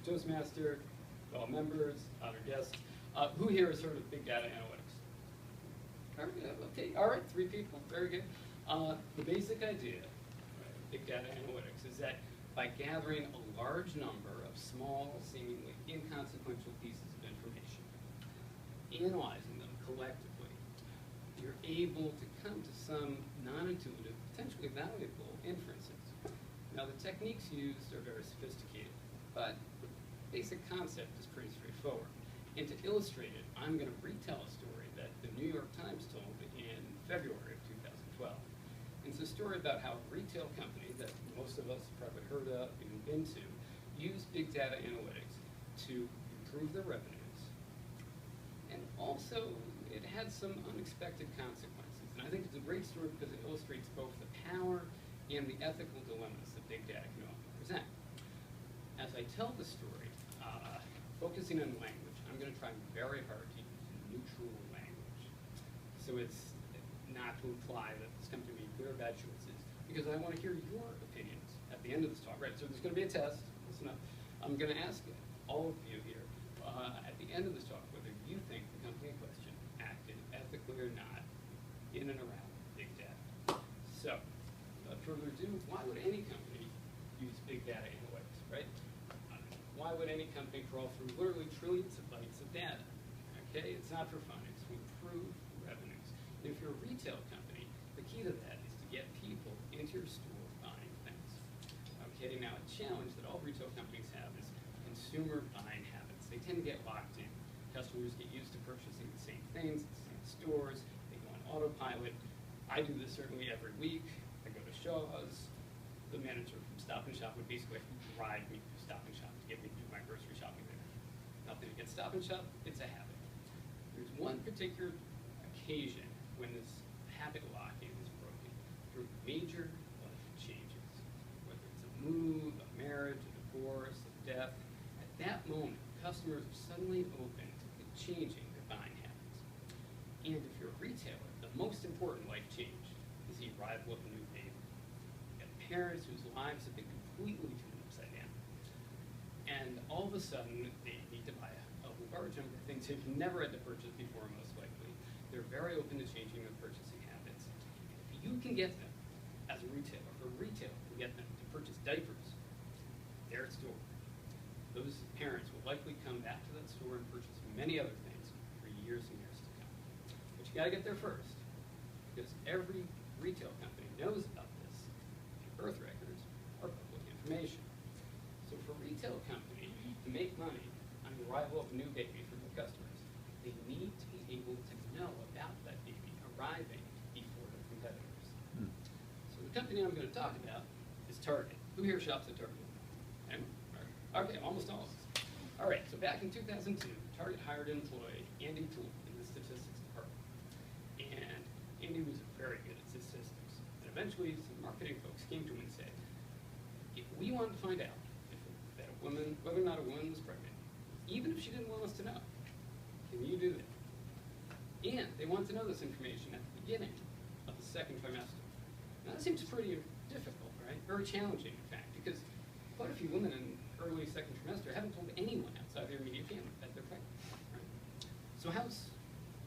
Toastmaster, fellow members, honored guests. Who here has heard of big data analytics? Okay, all right, 3 people, very good. The basic idea of big data analytics is that by gathering a large number of small, seemingly inconsequential pieces of information, analyzing them collectively, you're able to come to some non-intuitive, potentially valuable inferences. Now, the techniques used are very sophisticated, but the basic concept is pretty straightforward. And to illustrate it, I'm going to retell a story that the New York Times told in February of 2012. And it's a story about how a retail company that most of us have probably heard of and been to used big data analytics to improve their revenues. And also, it had some unexpected consequences. And I think it's a great story because it illustrates both the power and the ethical dilemmas that big data can often present. As I tell the story, focusing on language, I'm going to try very hard to use neutral language. So it's not to imply that this company made good or bad choices, because I want to hear your opinions at the end of this talk. Right? So there's going to be a test. Listen up. I'm going to ask all of you here at the end of this talk whether you think the company in question acted ethically or not in and around big data. So, without further ado, why would any company use big data analytics, right? Why would any company crawl through literally trillions of bytes of data? Okay, it's not for fun, it's to improve revenues. And if you're a retail company, the key to that is to get people into your store buying things. Okay, now a challenge that all retail companies have is consumer buying habits. They tend to get locked in. Customers get used to purchasing the same things at the same stores, they go on autopilot. I do this certainly every week. I go to Shaw's. The manager from Stop and Shop would basically drive me to Stop and Shop to get me to do my grocery shopping there. Nothing against Stop and Shop, it's a habit. There's one particular occasion when this habit lock-in is broken through major life changes, whether it's a move, a marriage, a divorce, a death. At that moment, customers are suddenly open to changing their buying habits. And if you're a retailer, the most important life change is the arrival of a new baby. Parents whose lives have been completely turned upside down. And all of a sudden, they need to buy a large number of things they've never had to purchase before, most likely. They're very open to changing their purchasing habits. If you can get them, as a retailer, or a retailer can get them to purchase diapers, their store, those parents will likely come back to that store and purchase many other things for years and years to come. But you gotta get there first, because every retail company knows about birth records are public information. So for a retail company to make money on the arrival of a new baby for their customers, they need to be able to know about that baby arriving before their competitors. So the company I'm going to talk about is Target. Who here shops at Target? Anyone? Okay, almost all of us. All right, so back in 2002, Target hired an employee, Andy Toole, in the statistics department. And Andy was very good at statistics. Eventually, some marketing folks came to him and said, if we wanted to find out that a woman, whether or not a woman was pregnant, even if she didn't want us to know, can you do that? And they wanted to know this information at the beginning of the second trimester. Now, that seems pretty difficult, right? Very challenging, in fact, because quite a few women in early second trimester haven't told anyone outside their immediate family that they're pregnant, right? So how's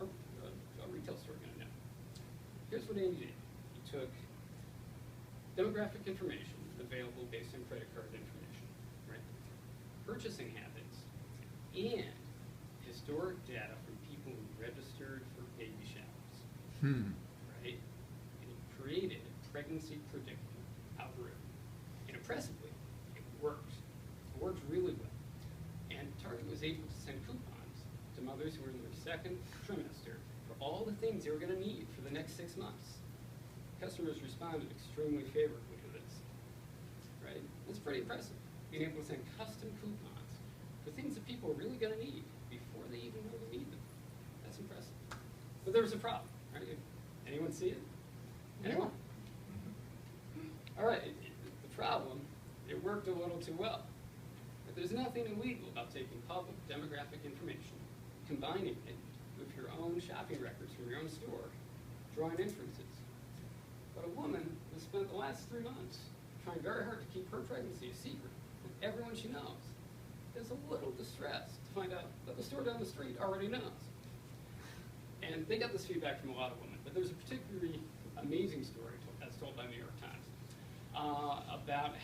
a retail store going to know? Here's what Andy did. He took demographic information available based on credit card information, right? Purchasing habits, and historic data from people who registered for baby showers, right? And he created a pregnancy predictor algorithm. And impressively, it worked. It worked really well. And Target was able to send coupons to mothers who were in their second trimester for all the things they were going to need for the next 6 months. Customers responded extremely favorably to this, right? It's pretty impressive, being able to send custom coupons for things that people are really going to need before they even know they need them. That's impressive. But there was a problem, right? Anyone see it? Anyone? All right, the problem, it worked a little too well. But there's nothing illegal about taking public demographic information, combining it with your own shopping records from your own store, drawing inferences. But a woman has spent the last 3 months trying very hard to keep her pregnancy a secret from everyone she knows. Because was a little distressed to find out that the store down the street already knows. And they got this feedback from a lot of women, but there's a particularly amazing story as told by New York Times about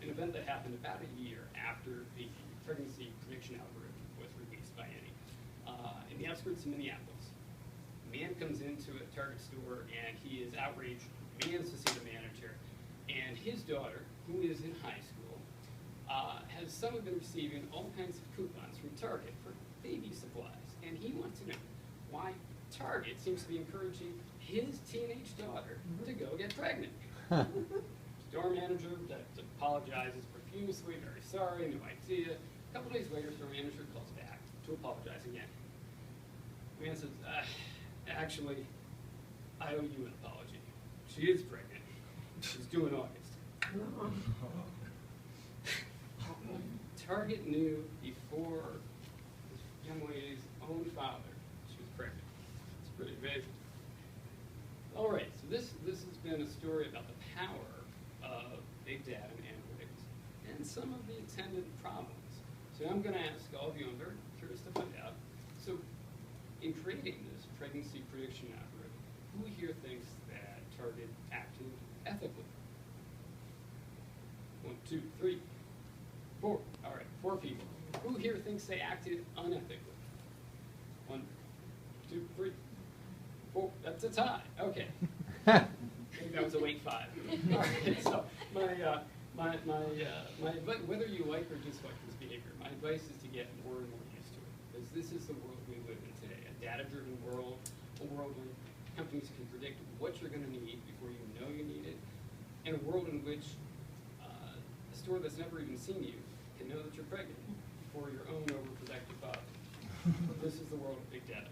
an event that happened about a year after the pregnancy prediction algorithm was released by Annie. In the outskirts of Minneapolis, a man comes into a Target store and he is outraged, demands to see the manager, and his daughter, who is in high school, has suddenly been receiving all kinds of coupons from Target for baby supplies, and he wants to know why Target seems to be encouraging his teenage daughter to go get pregnant. Store manager apologizes profusely, very sorry, no idea. A couple days later, store manager calls back to apologize again. The man says, actually, I owe you an apology. She is pregnant. She's due in August. Target knew before this young lady's own father she was pregnant. It's pretty amazing. All right, so this has been a story about the power of big data and analytics and some of the attendant problems. So I'm going to ask all of you, I'm very curious to find out, so in creating this pregnancy prediction algorithm, who here thinks that Target acted ethically? 1, 2, 3, 4. All right, 4 people. Who here thinks they acted unethically? 1, 2, 3, 4. That's a tie. Okay. Maybe that was a weight 5. All right. So whether you like or dislike this behavior, my advice is to get more and more used to it, because this is the world we live in today. A data-driven world, a world where companies can predict what you're going to need before you know you need it, and a world in which a store that's never even seen you can know that you're pregnant before your own overprotective father. This is the world of big data.